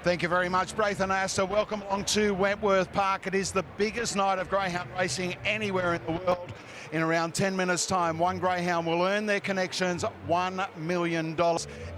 Thank you very much, Braithen Astor. Welcome along to Wentworth Park. It is the biggest night of greyhound racing anywhere in the world. In around 10 minutes' time, one greyhound will earn their connections $1 million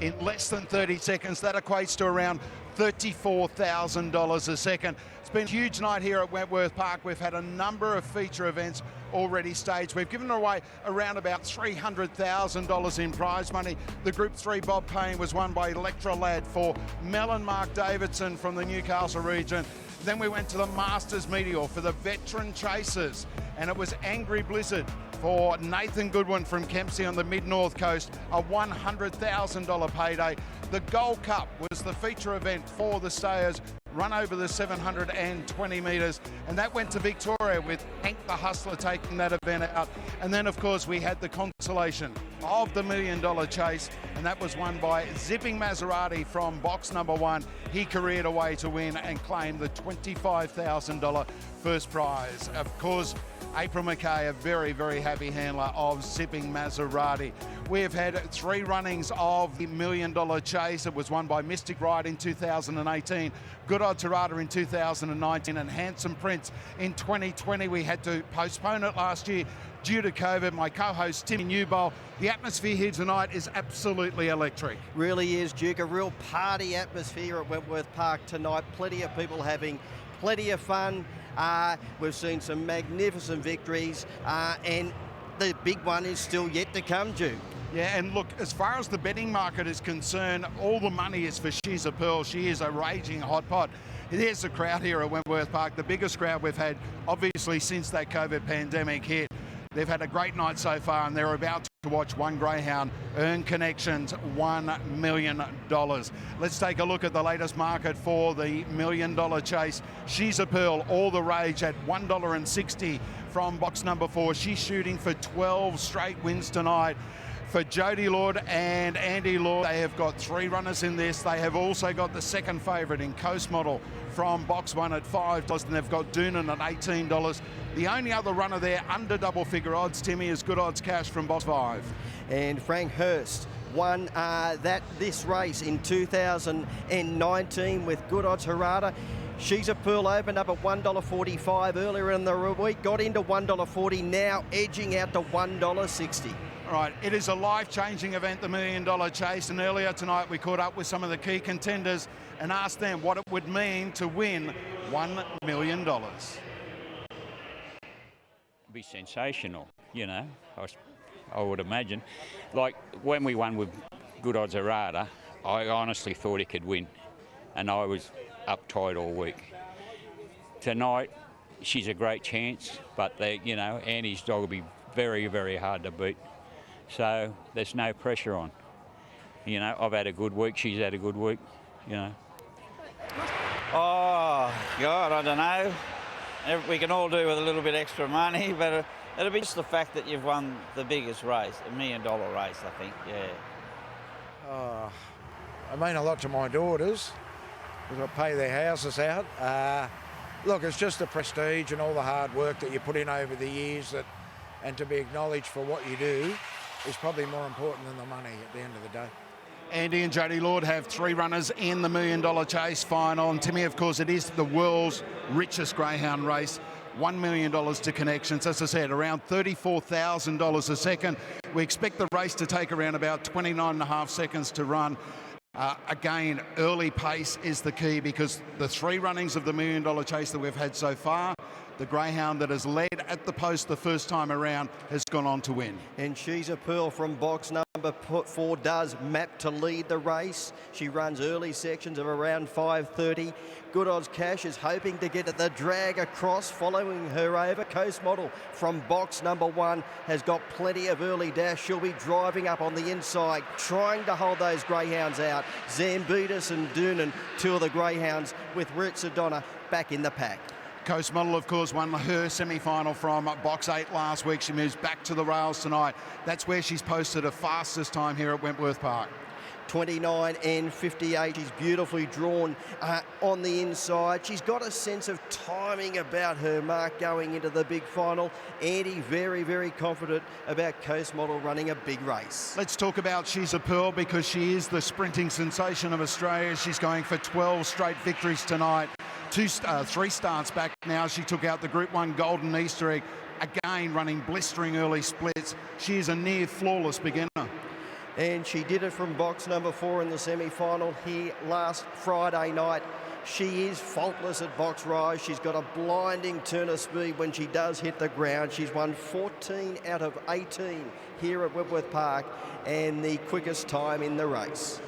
in less than 30 seconds. That equates to around $34,000 a second. It's been a huge night here at Wentworth Park. We've had a number of feature events already staged. We've given away around about $300,000 in prize money. The Group 3 Bob Payne was won by Electra Lad for Mel and Mark Davidson from the Newcastle region. Then we went to the Masters Meteor for the Veteran Chasers, and it was Angry Blizzard for Nathan Goodwin from Kempsey on the mid-north coast, a $100,000 payday. The Gold Cup was the feature event for the stayers, run over the 720 metres, and that went to Victoria with Hank the Hustler taking that event out. And then, of course, we had the consolation of the $1 million chase, and that was won by Zipping Maserati from box number 1. He careered away to win and claim the $25,000 first prize. Of course, April McKay, a very, very happy handler of Zipping Maserati. We have had 3 runnings of the $1 million chase. It was won by Mystic Ride in 2018, Good Odds Harada in 2019, and Handsome Prince in 2020. We had to postpone it last year due to COVID. My co-host Timmy Newbold. The atmosphere here tonight is absolutely electric. Really is, Duke. A real party atmosphere at Wentworth Park tonight. Plenty of people having plenty of fun. We've seen some magnificent victories, and the big one is still yet to come, Duke. Yeah, and look, as far as the betting market is concerned, all the money is for She's a Pearl. She is a raging hot pot. There's a crowd here at Wentworth Park, the biggest crowd we've had, obviously, since that COVID pandemic hit. They've had a great night so far, and they're about to watch one greyhound earn connections $1 million. Let's take a look at the latest market for the $1 million chase. She's a Pearl, all the rage at $1.60 from box number 4. She's shooting for 12 straight wins tonight. For Jody Lord and Andy Lord, they have got 3 runners in this. They have also got the second favourite in Coast Model from box 1 at $5, and they've got Doonan at $18. The only other runner there under double figure odds, Timmy, is Good Odds Cash from box 5. And Frank Hurst won this race in 2019 with Good Odds Harada. She's a Pearl opened up at $1.45 earlier in the week, got into $1.40, now edging out to $1.60. All right, it is a life-changing event, the $1 million chase, and earlier tonight we caught up with some of the key contenders and asked them what it would mean to win $1 million. It'd be sensational, you know, I would imagine. Like when we won with Good Odds Harada, I honestly thought he could win, and I was uptight all week. Tonight, she's a great chance, but you know, Annie's dog will be very, very hard to beat. So there's no pressure on. You know, I've had a good week, she's had a good week, you know. Oh, God, I don't know. We can all do with a little bit extra money, but it'll be just the fact that you've won the biggest race, $1 million race, I think, yeah. I mean a lot to my daughters, because I pay their houses out. Look, it's just the prestige and all the hard work that you put in over the years, and to be acknowledged for what you do is probably more important than the money at the end of the day. Andy and Jody Lord have 3 runners in the $1 million chase final. And Timmy, of course, it is the world's richest greyhound race. $1 million to connections. As I said, around $34,000 a second. We expect the race to take around about 29.5 seconds to run. Again, early pace is the key, because the 3 runnings of the $1 million chase that we've had so far, the greyhound that has led at the post the first time around has gone on to win. And She's a Pearl from box number 4 does map to lead the race. She runs early sections of around 5:30. Good Odds Cash is hoping to get at the drag across, following her over. Coast Model from box number 1 has got plenty of early dash. She'll be driving up on the inside, trying to hold those greyhounds out. Zambutis and Doonan, 2 of the greyhounds, with Ritsadonna back in the pack. Coast Model, of course, won her semi-final from box 8 last week. She moves back to the rails tonight. That's where she's posted her fastest time here at Wentworth Park. 29 and 58. She's beautifully drawn on the inside. She's got a sense of timing about her, Mark, going into the big final. Andy very, very confident about Coast Model running a big race. Let's talk about She's a Pearl, because she is the sprinting sensation of Australia. She's going for 12 straight victories tonight. 3 starts back now. She took out the Group 1 Golden Easter Egg, again running blistering early splits. She is a near flawless beginner. And she did it from box number 4 in the semi-final here last Friday night. She is faultless at box rise. She's got a blinding turn of speed when she does hit the ground. She's won 14 out of 18 here at Wentworth Park, and the quickest time in the race.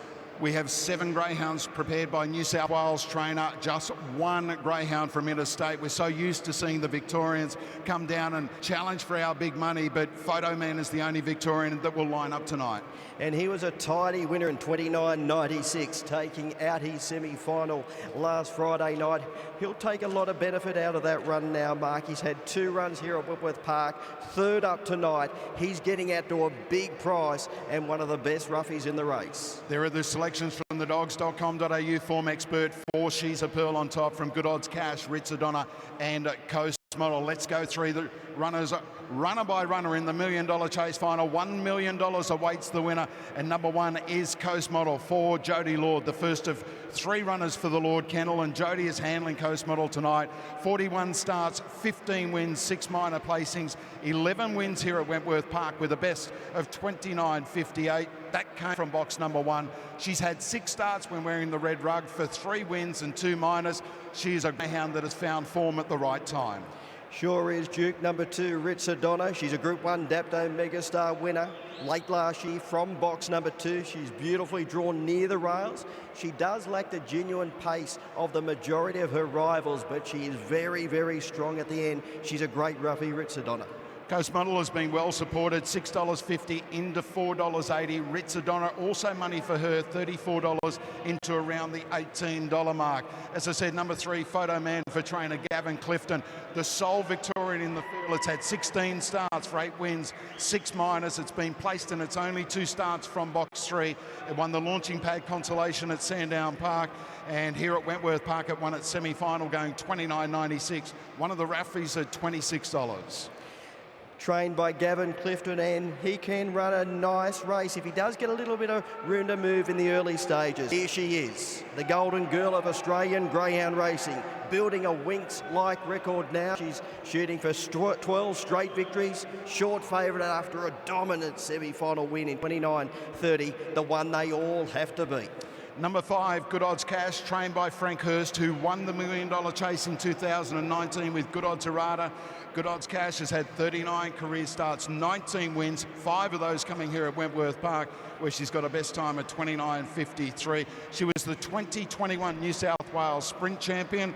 We have 7 greyhounds prepared by New South Wales trainer, just 1 greyhound from interstate. We're so used to seeing the Victorians come down and challenge for our big money, but Photo Man is the only Victorian that will line up tonight. And he was a tidy winner in 29.96, taking out his semi-final last Friday night. He'll take a lot of benefit out of that run now, Mark. He's had 2 runs here at Wentworth Park, 3rd up tonight. He's getting out to a big price and one of the best roughies in the race. There are the selections from the dogs.com.au form expert for She's a Pearl on top from Good Odds Cash, Ritzadonna and Coast Model. Let's go through the runners runner by runner in the $1 million chase final. $1 million awaits the winner, and number 1 is Coast Model for Jodie Lord, the first of 3 runners for the Lord Kennel, and Jodie is handling Coast Model tonight. 41 starts, 15 wins, 6 minor placings, 11 wins here at Wentworth Park with a best of 29.58. That came from box number 1. She's had 6 starts when wearing the red rug for 3 wins and 2 minors. She is a greyhound that has found form at the right time. Sure is. Duke number 2, Ritzadonna. She's a Group 1 Dapto Megastar winner late last year from box number 2. She's beautifully drawn near the rails. She does lack the genuine pace of the majority of her rivals, but she is very, very strong at the end. She's a great roughie, Ritzadonna. Coast Model has been well supported, $6.50 into $4.80. Ritzadonna also money for her, $34 into around the $18 mark. As I said, number 3, Photo Man for trainer Gavin Clifton, the sole Victorian in the field. It's had 16 starts for 8 wins, 6 minors. It's been placed in its only 2 starts from box 3. It won the launching pad consolation at Sandown Park, and here at Wentworth Park it won its semi-final going $29.96. One of the roughies at $26. Trained by Gavin Clifton, and he can run a nice race if he does get a little bit of room to move in the early stages. Here she is, the golden girl of Australian greyhound racing, building a Winx-like record now. She's shooting for 12 straight victories, short favourite after a dominant semi-final win in 29.30, the one they all have to beat. Number 5, Good Odds Cash, trained by Frank Hurst, who won the $1 million chase in 2019 with Good Odds Errata. Good Odds Cash has had 39 career starts, 19 wins, 5 of those coming here at Wentworth Park, where she's got a best time at 29.53. She was the 2021 New South Wales Sprint Champion.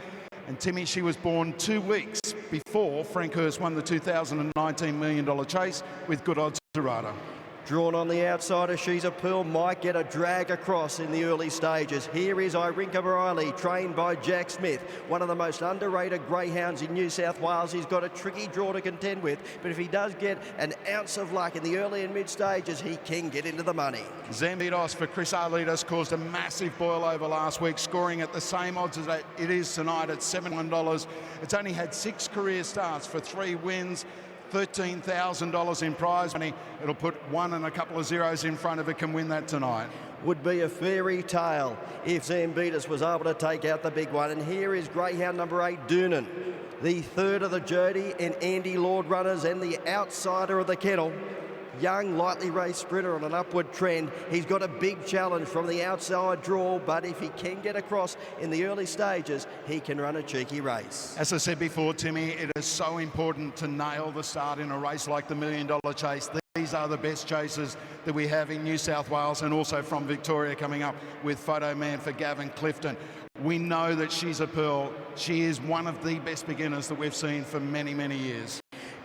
And Timmy, she was born 2 weeks before Frank Hurst won the 2019 $1 million chase with Good Odds Errata. Drawn on the outsider, She's a Pearl might get a drag across in the early stages. Here is Irinka Bareilles, trained by Jack Smith, one of the most underrated greyhounds in New South Wales. He's got a tricky draw to contend with, but if he does get an ounce of luck in the early and mid stages, he can get into the money. Zambidos for Chris Arlidas caused a massive boil over last week, scoring at the same odds as it is tonight at $71. It's only had 6 career starts for 3 wins, $13,000 in prize money. It'll put 1 and a couple of zeros in front if it can win that tonight. Would be a fairy tale if Zambidas was able to take out the big one. And here is greyhound number 8, Doonan, the 3rd of the Jodie and Andy Lord runners and the outsider of the kennel. Young, lightly raced sprinter on an upward trend. He's got a big challenge from the outside draw, but if he can get across in the early stages, he can run a cheeky race. As I said before, Timmy, it is so important to nail the start in a race like the $1 million chase. These are the best chases that we have in New South Wales, and also from Victoria coming up with Photo Man for Gavin Clifton. We know that She's a Pearl. She is one of the best beginners that we've seen for many, many years.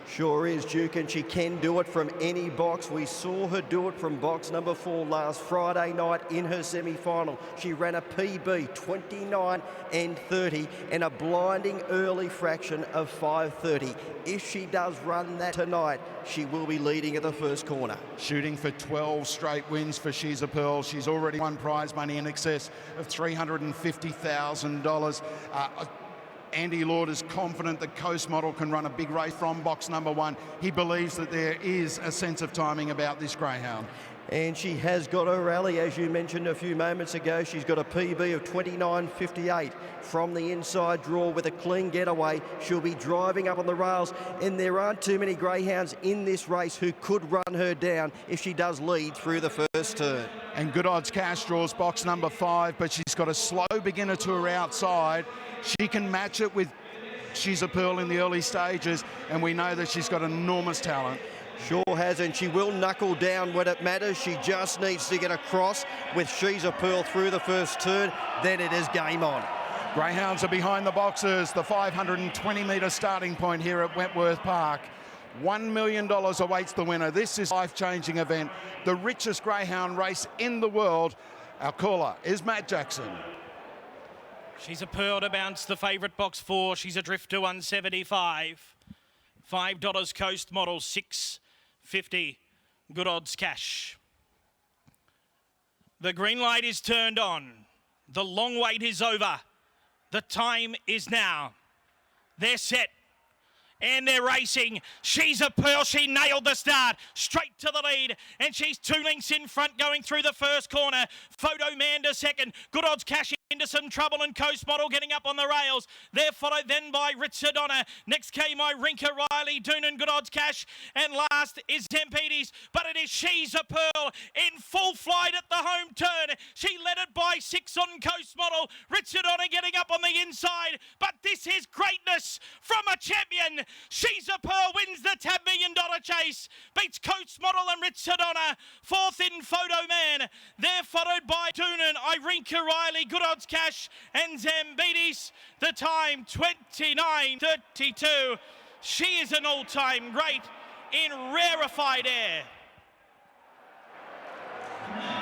Sure is, Duke, and she can do it from any box. We saw her do it from box number 4 last Friday night in her semi-final. She ran a PB 29 and 30 and a blinding early fraction of 5:30. If she does run that tonight, she will be leading at the first corner. Shooting for 12 straight wins for She's a Pearl. She's already won prize money in excess of $350,000. Andy Lord is confident that Coast Model can run a big race from box number 1. He believes that there is a sense of timing about this greyhound. And she has got a rally, as you mentioned a few moments ago. She's got a PB of 29.58 from the inside draw with a clean getaway. She'll be driving up on the rails, and there aren't too many greyhounds in this race who could run her down if she does lead through the first turn. And Good Odds Cash draws box number 5, but she's got a slow beginner to her outside. She can match it with She's a Pearl in the early stages, and we know that she's got enormous talent. Sure has, and she will knuckle down when it matters. She just needs to get across with She's a Pearl through the first turn. Then it is game on. Greyhounds are behind the boxes. The 520-metre starting point here at Wentworth Park. $1 million awaits the winner. This is a life-changing event, the richest greyhound race in the world. Our caller is Matt Jackson. She's a Pearl to bounce the favourite box 4. She's adrift to 175. $5 Coast Model, $6.50 Good Odds Cash. The green light is turned on. The long wait is over. The time is now. They're set. And they're racing. She's a Pearl. She nailed the start. Straight to the lead. And she's 2 lengths in front going through the first corner. Photo Man to second. Good Odds Cash into some trouble, and Coast Model getting up on the rails. They're followed then by Ritsadonna. Next came Irinka Riley, Doonan, Good Odds Cash. And last is Tempedes. But it is She's a Pearl in full flight at the home turn. She led it by 6 on Coast Model. Ritsadonna getting up on the inside. But this is greatness from a champion. She's a Pearl wins the $10 million chase. Beats Coast Model and Ritsadonna. 4th in Photo Man. They're followed by Doonan, Irinka Riley, Good Odds Cash and Zambides. The time 29.32. She is an all-time great in rarefied air.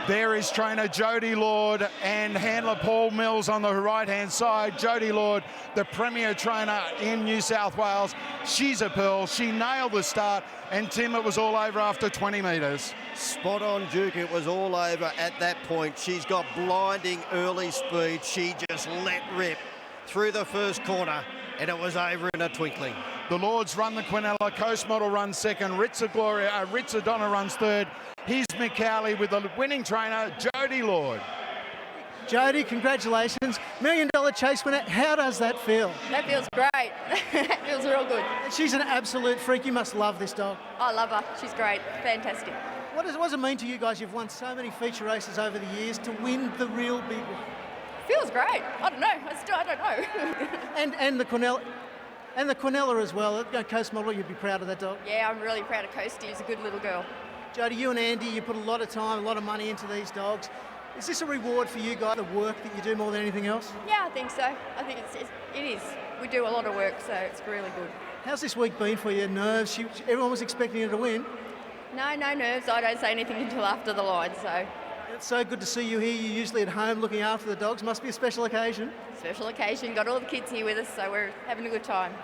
There is trainer Jody Lord and handler Paul Mills on the right-hand side. Jody Lord, the premier trainer in New South Wales. She's a Pearl. She nailed the start, and Tim, it was all over after 20 metres. Spot on, Duke. It was all over at that point. She's got blinding early speed. She just let rip through the first corner, and it was over in a twinkling. The Lords run the Quinella. Coast Model runs second. Ritsadonna runs third. Here's McCowley with the winning trainer, Jody Lord. Jody, congratulations. $1 million chase winner. How does that feel? That feels great. It feels real good. She's an absolute freak. You must love this dog. I love her. She's great. Fantastic. What does it mean to you guys? You've won so many feature races over the years to win the real big one. Feels great. I don't know. I don't know. and the Quinella. And the Quinella as well. Coast Model, you'd be proud of that dog. Yeah, I'm really proud of Coastie. She's a good little girl. Jody, you and Andy, you put a lot of time, a lot of money into these dogs. Is this a reward for you guys, the work that you do more than anything else? Yeah, I think so. I think it is. We do a lot of work, so it's really good. How's this week been for you? Nerves? Everyone was expecting you to win. No nerves. I don't say anything until after the line, so. It's so good to see you here. You're usually at home looking after the dogs. Must be a special occasion. Special occasion. Got all the kids here with us, so we're having a good time.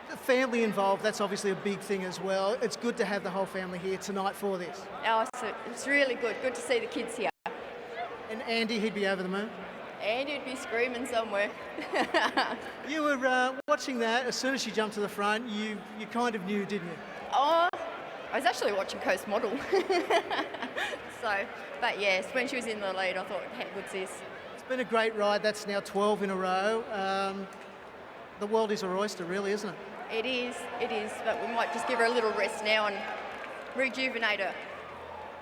The family involved, that's obviously a big thing as well. It's good to have the whole family here tonight for this. Oh, it's really good. Good to see the kids here. And Andy, he'd be over the moon. Andy would be screaming somewhere. You were watching that. As soon as she jumped to the front, you kind of knew, didn't you? Oh, I was actually watching Coast Model. But yes, when she was in the lead, I thought, how good's this? It's been a great ride. That's now 12 in a row. The world is her oyster, really, isn't it? It is, but we might just give her a little rest now and rejuvenate her.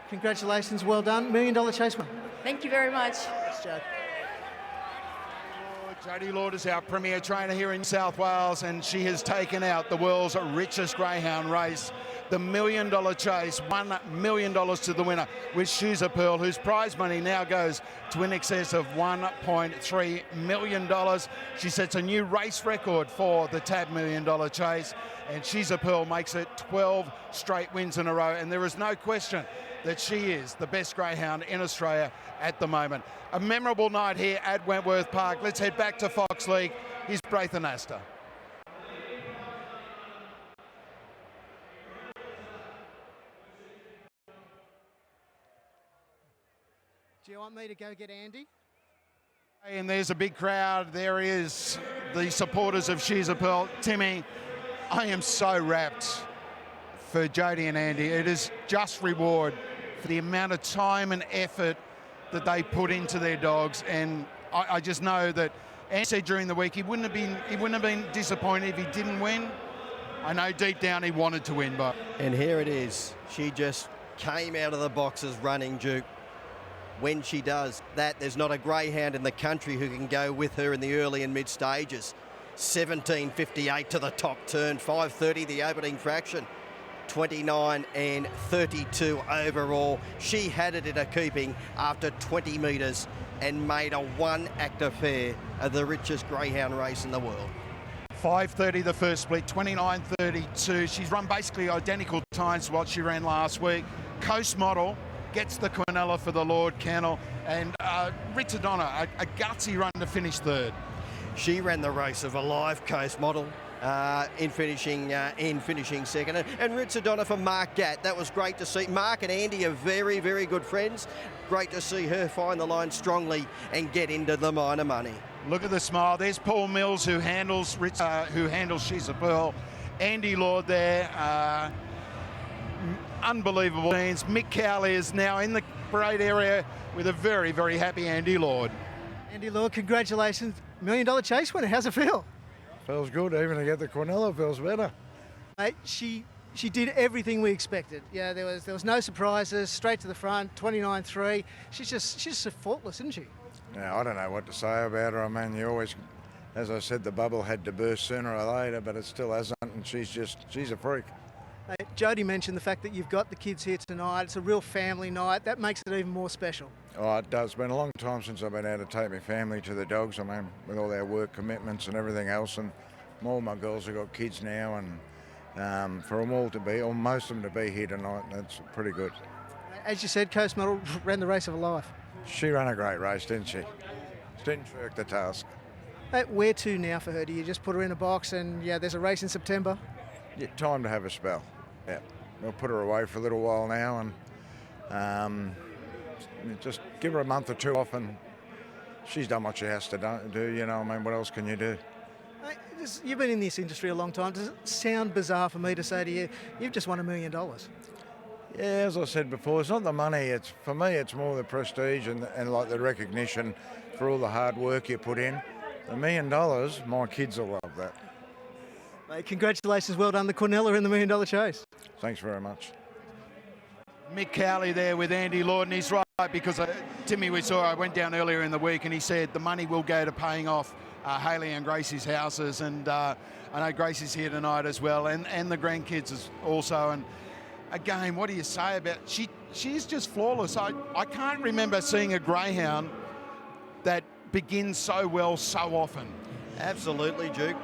Congratulations, well done. $1 million chase winner. Thank you very much. Thanks, Joe. Jody Lord is our premier trainer here in South Wales, and she has taken out the world's richest greyhound race. the $1 million chase, $1 million to the winner with She's a Pearl, whose prize money now goes to in excess of $1.3 million. She sets a new race record for the TAB $1 million chase, and She's a Pearl makes it 12 straight wins in a row, and there is no question that she is the best greyhound in Australia at the moment. A memorable night here at Wentworth Park. Let's head back to Fox League. Here's Braithen Astor. Do you want me to go get Andy? And there's a big crowd. There is the supporters of She's a Pearl. Timmy, I am so rapt for Jodie and Andy. It is just reward for the amount of time and effort that they put into their dogs. And I just know that Andy said during the week he wouldn't have been disappointed if he didn't win. I know deep down he wanted to win, but... And here it is. She just came out of the boxes running, Duke. When she does that, there's not a greyhound in the country who can go with her in the early and mid stages. 17.58 to the top turn, 5.30 the opening fraction, 29 and 32 overall. She had it in her keeping after 20 metres and made a one-act affair of the richest greyhound race in the world. 5.30 the first split, 29.32. She's run basically identical times to what she ran last week. Coast Model gets the Quinella for the Lord Kennel, and Ritzadonna, a gutsy run to finish third. She ran the race of a live Coast Model in finishing second, and Ritzadonna for Mark Gatt. That was great to see. Mark and Andy are very, very good friends. Great to see her find the line strongly and get into the minor money. Look at the smile. There's Paul Mills, who handles She's a Pearl. Andy Lord there. Unbelievable scenes. Mick Cowley is now in the parade area with a very, very happy Andy Lord. Andy Lord, congratulations. $1 million chase winner. How's it feel? Feels good, even to get the Quinella feels better. Mate, she did everything we expected. Yeah, there was no surprises, straight to the front, 29.3. She's just so faultless, isn't she? Yeah, I don't know what to say about her. I mean, you always, as I said, the bubble had to burst sooner or later, but it still hasn't, and she's a freak. Jodie mentioned the fact that you've got the kids here tonight. It's a real family night. That makes it even more special. Oh, it does. It's been a long time since I've been able to take my family to the dogs. I mean, with all their work commitments and everything else, and all my girls have got kids now, and for them all to be, or most of them to be here tonight, that's pretty good. As you said, Coast Model ran the race of her life. She ran a great race, didn't she? She didn't shirk the task. Where to now for her? Do you just put her in a box and, yeah, there's a race in September? Yeah, time to have a spell. Yeah, we'll put her away for a little while now, and just give her a month or two off, and she's done what she has to do. You know, I mean, what else can you do? You've been in this industry a long time. Does it sound bizarre for me to say to you, you've just won $1 million? Yeah, as I said before, it's not the money. It's for me, it's more the prestige and like the recognition for all the hard work you put in. $1 million, my kids will love that. Mate, congratulations, well done, the Quinella in the $1 million chase. Thanks very much. Mick Cowley there with Andy Lord, and he's right, because Timmy, I went down earlier in the week, and he said the money will go to paying off Hayley and Gracie's houses, and I know Gracie's here tonight as well, and the grandkids also. And again, what do you say about she's just flawless. I can't remember seeing a greyhound that begins so well so often. Absolutely, Duke.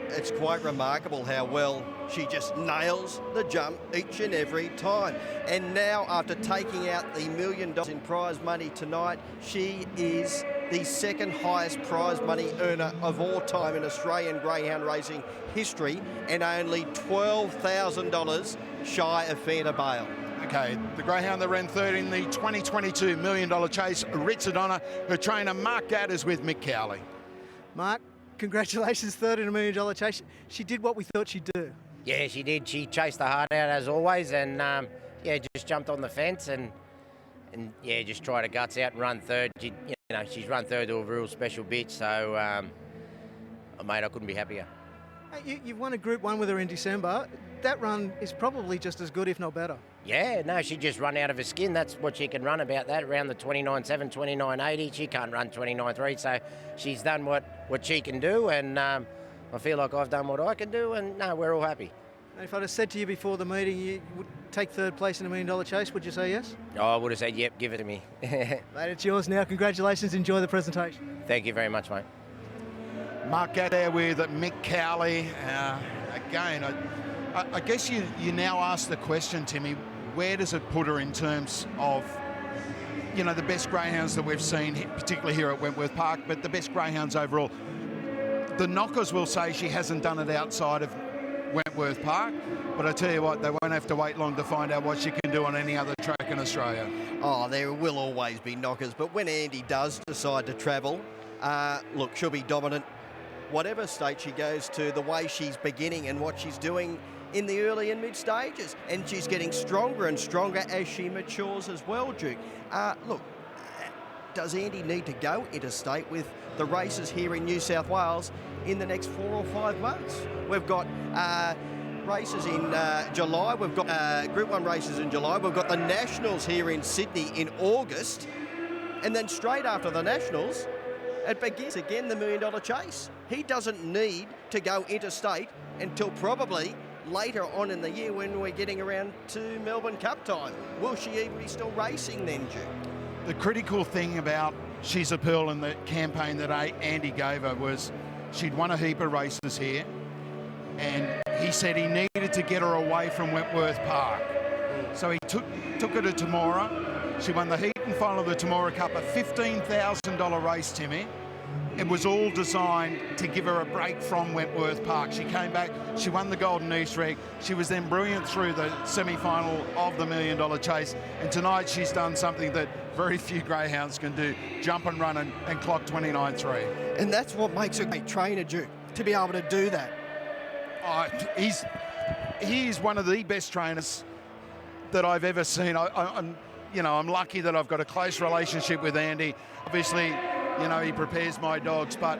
It's quite remarkable how well she just nails the jump each and every time. And now, after taking out the $1 million in prize money tonight, she is the second highest prize money earner of all time in Australian greyhound racing history, and only $12,000 shy of fair to bail. Okay, the greyhound that ran third in the 2022 $1 million chase, Ritzadonna. Her trainer, Mark Gatt, is with Mick Cowley. Mark, congratulations, third in a $1 million chase. She did what we thought she'd do. Yeah, she did. She chased the heart out as always, and just jumped on the fence and just tried her guts out and run third. She's run third to a real special bitch, so mate, I couldn't be happier. You've won a Group 1 with her in December. That run is probably just as good, if not better. Yeah, no, she just run out of her skin. That's what she can run about that, around the 29.7, 29.80. She can't run 29.3, so she's done what she can do, and I feel like I've done what I can do, and no, we're all happy. If I'd have said to you before the meeting you would take third place in $1 million chase, would you say yes? Oh, I would have said, yep, give it to me. Mate, it's yours now. Congratulations. Enjoy the presentation. Thank you very much, mate. Mark Gatt there with Mick Cowley. Again, I guess you now ask the question, Timmy, where does it put her in terms of, you know, the best greyhounds that we've seen, particularly here at Wentworth Park, but the best greyhounds overall? The knockers will say she hasn't done it outside of Wentworth Park, but I tell you what, they won't have to wait long to find out what she can do on any other track in Australia. Oh, there will always be knockers, but when Andy does decide to travel, look, she'll be dominant. Whatever state she goes to, the way she's beginning and what she's doing in the early and mid stages, and she's getting stronger and stronger as she matures as well, Duke. Look, does Andy need to go interstate with the races here in New South Wales in the next 4 or 5 months? We've got races in July. We've got Group 1 races in July. We've got the Nationals here in Sydney in August. And then straight after the Nationals, it begins again the $1 million chase. He doesn't need to go interstate until probably later on in the year when we're getting around to Melbourne Cup time. Will she even be still racing then, Duke? The critical thing about She's a Pearl and the campaign that Andy gave her was she'd won a heap of races here, and he said he needed to get her away from Wentworth Park. So he took her to Temora. She won the heat and final of the Temora Cup, a $15,000 race, Timmy. It was all designed to give her a break from Wentworth Park. She came back, she won the Golden Easter Egg. She was then brilliant through the semi-final of the $1 million chase. And tonight she's done something that very few greyhounds can do, jump and run and clock 29.3. And that's what makes a great trainer, Duke, to be able to do that. Oh, he's one of the best trainers that I've ever seen. I'm lucky that I've got a close relationship with Andy. Obviously, you know, he prepares my dogs, but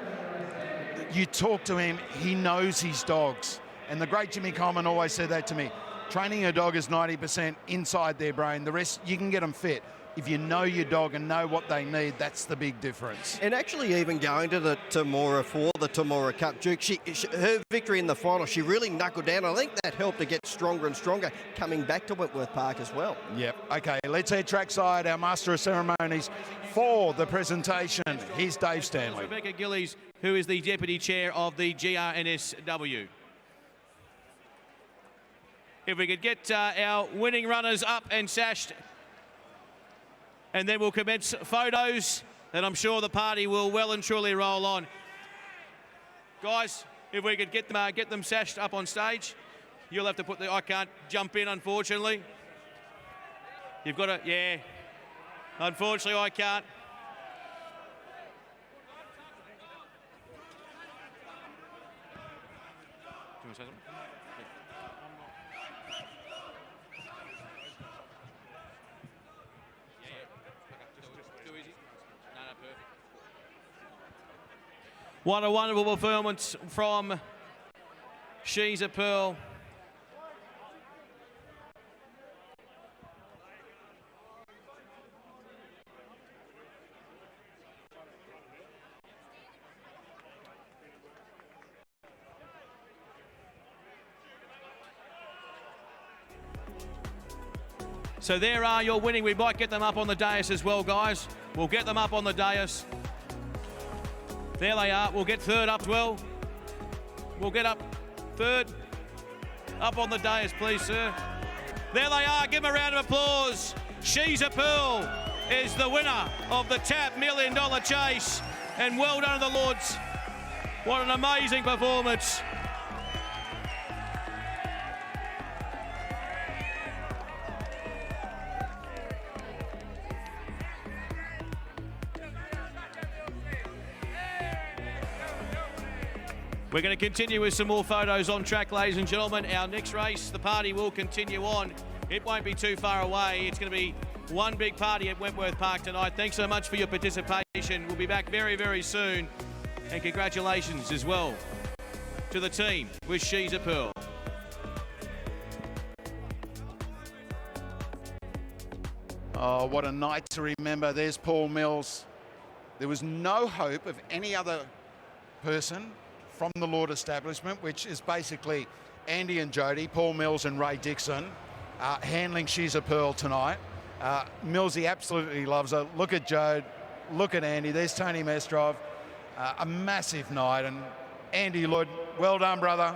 you talk to him, he knows his dogs. And the great Jimmy Coleman always said that to me. Training a dog is 90% inside their brain. The rest, you can get them fit. If you know your dog and know what they need, that's the big difference. And actually even going to the Temora for the Temora Cup, Duke, her victory in the final, she really knuckled down. I think that helped her get stronger and stronger coming back to Wentworth Park as well. Yep. Okay, let's head trackside. Our Master of Ceremonies for the presentation. Here's Dave Stanley. Rebecca Gillies, who is the Deputy Chair of the GRNSW. If we could get our winning runners up and sashed, and then we'll commence photos, and I'm sure the party will well and truly roll on. Guys, if we could get them sashed up on stage. You'll have to put I can't jump in, unfortunately. You've got to, yeah. Unfortunately, I can't. Do you want to say something? What a wonderful performance from She's a Pearl. So there are your winning. We might get them up on the dais as well, guys. We'll get them up on the dais. There they are. We'll get third up as well. We'll get up third. Up on the dais, please, sir. There they are. Give them a round of applause. She's a Pearl is the winner of the TAB $1 million chase. And well done to the Lords. What an amazing performance. We're going to continue with some more photos on track, ladies and gentlemen. Our next race, the party will continue on. It won't be too far away. It's going to be one big party at Wentworth Park tonight. Thanks so much for your participation. We'll be back very, very soon. And congratulations as well to the team with She's a Pearl. Oh, what a night to remember. There's Paul Mills. There was no hope of any other person from the Lord establishment, which is basically Andy and Jody, Paul Mills and Ray Dixon, handling She's a Pearl tonight. Millsy absolutely loves her. Look at Jode, look at Andy. There's Tony Mestrov. A massive night. And Andy Lord, well done, brother.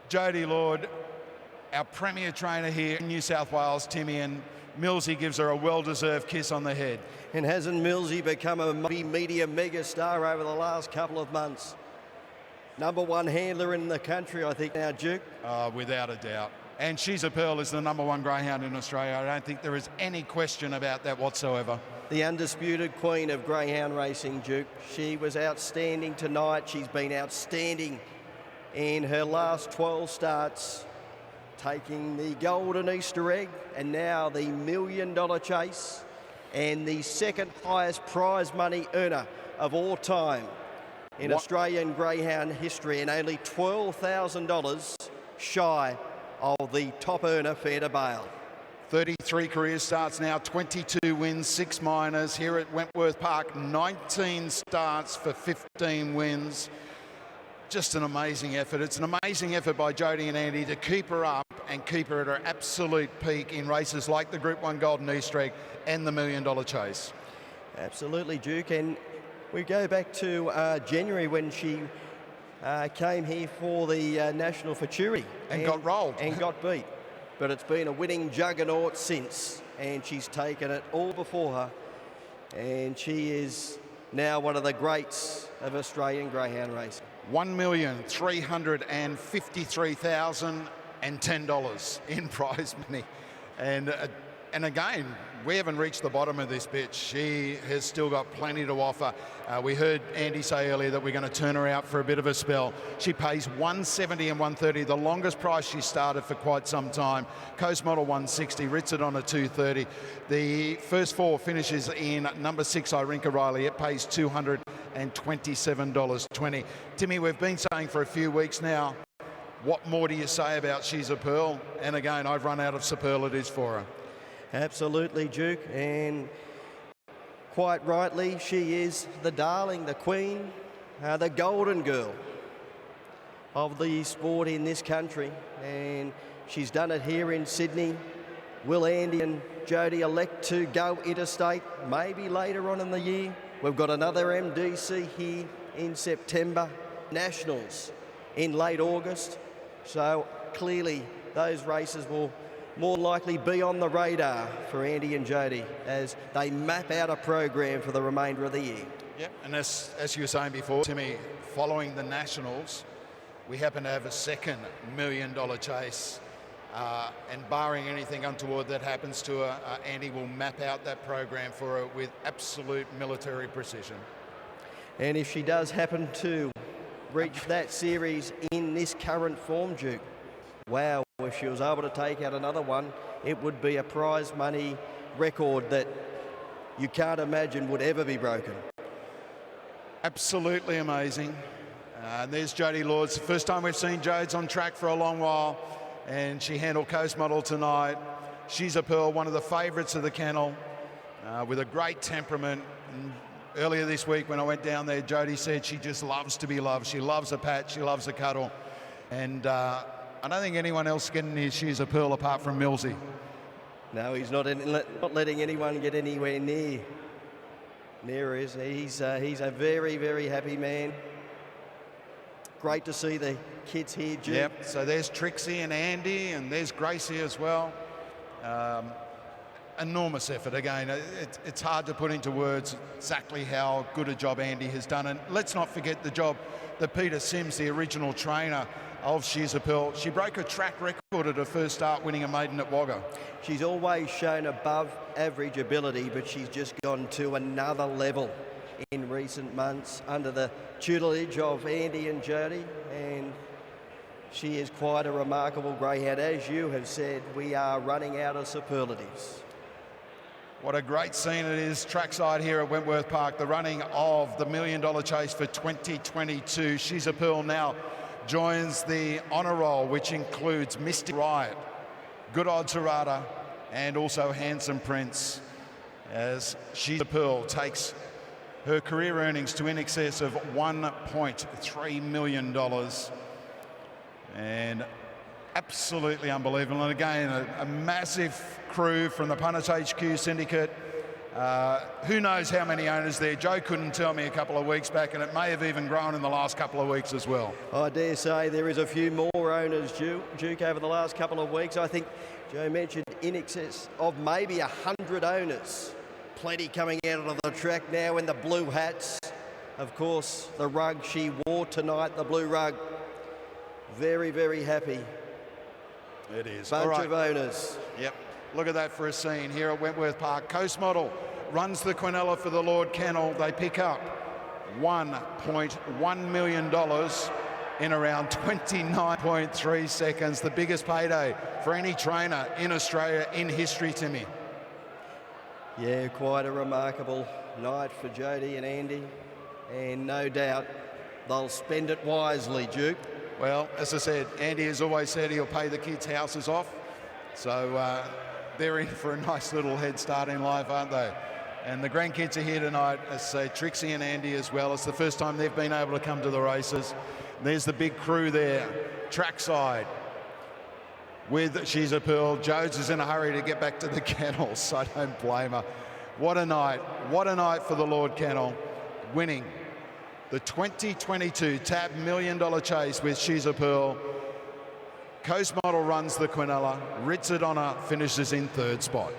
Jody Lord, our premier trainer here in New South Wales, Timmy, and Millsy gives her a well-deserved kiss on the head. And hasn't Millsy become a media megastar over the last couple of months? #1 handler in the country, I think now, Duke. Without a doubt. And She's a Pearl is the #1 greyhound in Australia. I don't think there is any question about that whatsoever. The undisputed queen of greyhound racing, Duke. She was outstanding tonight. She's been outstanding in her last 12 starts, taking the golden Easter egg and now the $1 million chase and the second highest prize money earner of all time in Australian greyhound history, and only $12,000 shy of the top earner, Fair to Bail. 33 career starts now, 22 wins, 6 minors. Here at Wentworth Park, 19 starts for 15 wins. Just an amazing effort. It's an amazing effort by Jody and Andy to keep her up and keep her at her absolute peak in races like the Group 1 Golden Easter Egg and the $1 Million Chase. Absolutely, Duke. And we go back to January when she came here for the National Futurity. And got rolled. And got beat. But it's been a winning juggernaut since, and she's taken it all before her. And she is now one of the greats of Australian greyhound racing. $1,353,010 in prize money. And again, we haven't reached the bottom of this bitch. She has still got plenty to offer. We heard Andy say earlier that we're going to turn her out for a bit of a spell. She pays $170 and $130, the longest price she started for quite some time. Coast Model $160, Ritz on a $230. The first 4 finishes in #6, Irinka Riley. It pays $227.20. Timmy, we've been saying for a few weeks now, what more do you say about She's a Pearl? And again, I've run out of superlatives for her. Absolutely, Duke, and quite rightly, she is the darling, the queen, the golden girl of the sport in this country, and she's done it here in Sydney. Will Andy and Jody elect to go interstate maybe later on in the year? We've got another MDC here in September, Nationals in late August, so clearly those races will more likely be on the radar for Andy and Jody as they map out a program for the remainder of the year. Yep, and as you were saying before, Timmy, following the Nationals, we happen to have a second $1 Million Chase. And barring anything untoward that happens to her, Andy will map out that program for her with absolute military precision. And if she does happen to reach that series in this current form, Duke, wow, if she was able to take out another one, it would be a prize money record that you can't imagine would ever be broken. Absolutely amazing. And there's Jody Lords. The first time we've seen Jodes on track for a long while, and she handled Coast Model tonight. She's a Pearl, one of the favourites of the kennel, with a great temperament. And earlier this week when I went down there, Jody said she just loves to be loved. She loves a pat, she loves a cuddle. And I don't think anyone else getting near She's a Pearl apart from Millsy. No, he's not letting anyone get anywhere near her. He's a very, very happy man. Great to see the kids here, Jim. Yep, so there's Trixie and Andy, and there's Gracie as well. Enormous effort again. It's hard to put into words exactly how good a job Andy has done. And let's not forget the job that Peter Sims, the original trainer of She's a Pearl, she broke a track record at her first start, winning a maiden at Wagga. She's always shown above average ability, but she's just gone to another level in recent months under the tutelage of Andy and Jody, and she is quite a remarkable greyhound. As you have said, we are running out of superlatives. What a great scene it is trackside here at Wentworth Park, the running of the $1 Million Chase for 2022. She's a Pearl now joins the honour roll, which includes Mystic Riot, Good Odds Harada, and also Handsome Prince, as She's a Pearl takes her career earnings to in excess of $1.3 million. And absolutely unbelievable. And again, a massive crew from the Punters HQ Syndicate. Who knows how many owners there? Joe couldn't tell me a couple of weeks back, and it may have even grown in the last couple of weeks as well. I dare say there is a few more owners, Duke, over the last couple of weeks. I think Joe mentioned in excess of maybe 100 owners. Plenty coming out of the track now in the blue hats. Of course, the rug she wore tonight, the blue rug. Very, very happy. It is. Bunch of owners. Yep. Look at that for a scene here at Wentworth Park. Coast Model runs the Quinella for the Lord Kennel. They pick up $1.1 million in around 29.3 seconds. The biggest payday for any trainer in Australia in history, Timmy. Yeah, quite a remarkable night for Jodie and Andy. And no doubt they'll spend it wisely, Duke. Well, as I said, Andy has always said he'll pay the kids' houses off. So they're in for a nice little head start in life, aren't they? And the grandkids are here tonight, as I say, Trixie and Andy as well. It's the first time they've been able to come to the races. There's the big crew there, trackside, with She's a Pearl. Jodes is in a hurry to get back to the kennels, so I don't blame her. What a night for the Lord Kennel, winning the 2022 TAB $1 million chase with She's a Pearl. Coast Model runs the Quinella. Richard Honor finishes in third spot.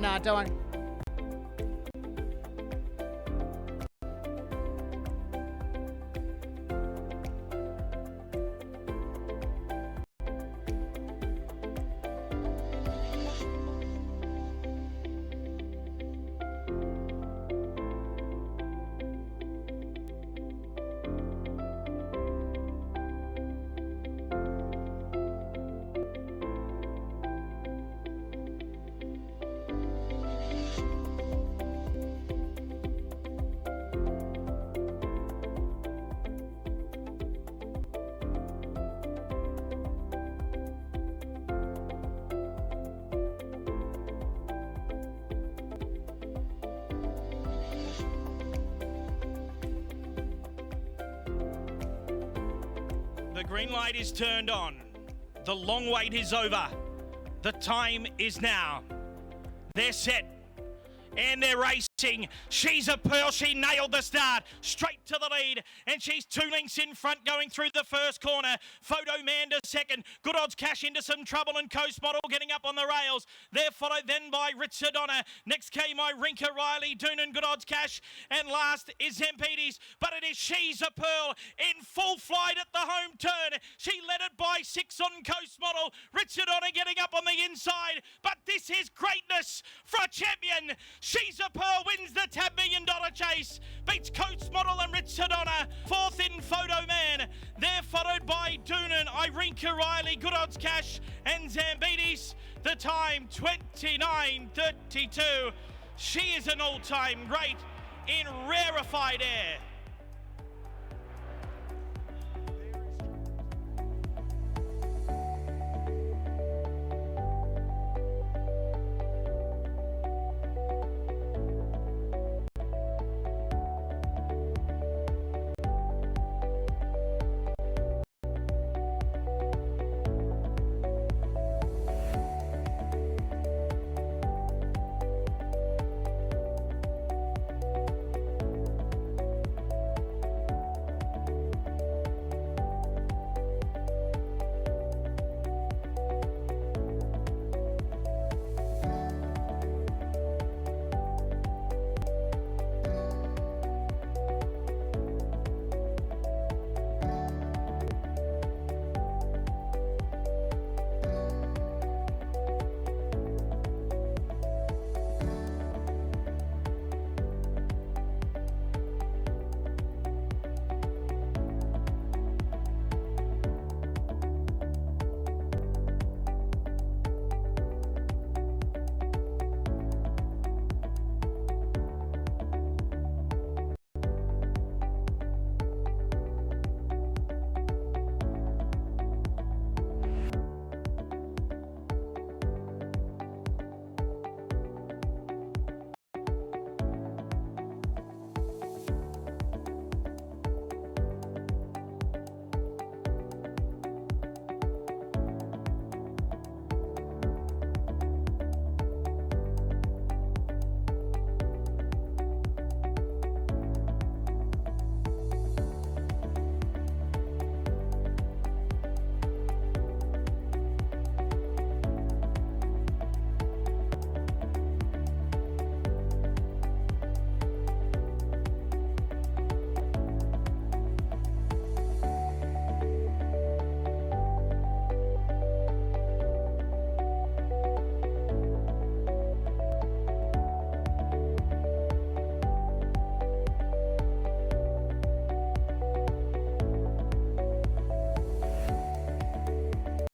No, don't. The green light is turned on. The long wait is over. The time is now. They're set. And they're racing. She's a Pearl. She nailed the start. Straight to the lead. And she's 2 lengths in front going through the first corner. Photo Manda second. Good Odds Cash into some trouble, and Coast Model getting up on the rails. They're followed then by Richard Honor. Next came Rinka Riley, Doonan, Good Odds Cash. And last is Zampedes. But it is She's a Pearl in full flight at the home turn. She led it by 6 on Coast Model. Richard Honor getting up on the inside. But this is greatness for a champion. She's a Pearl wins the TAB $1 million chase. Beats Coast Model and Richard Honor. 4th in Photo Man. They're followed by Doonan, Rinka Riley, Good Odds Cash, and Zampedes. The time 29:32. She is an all-time great in rarefied air.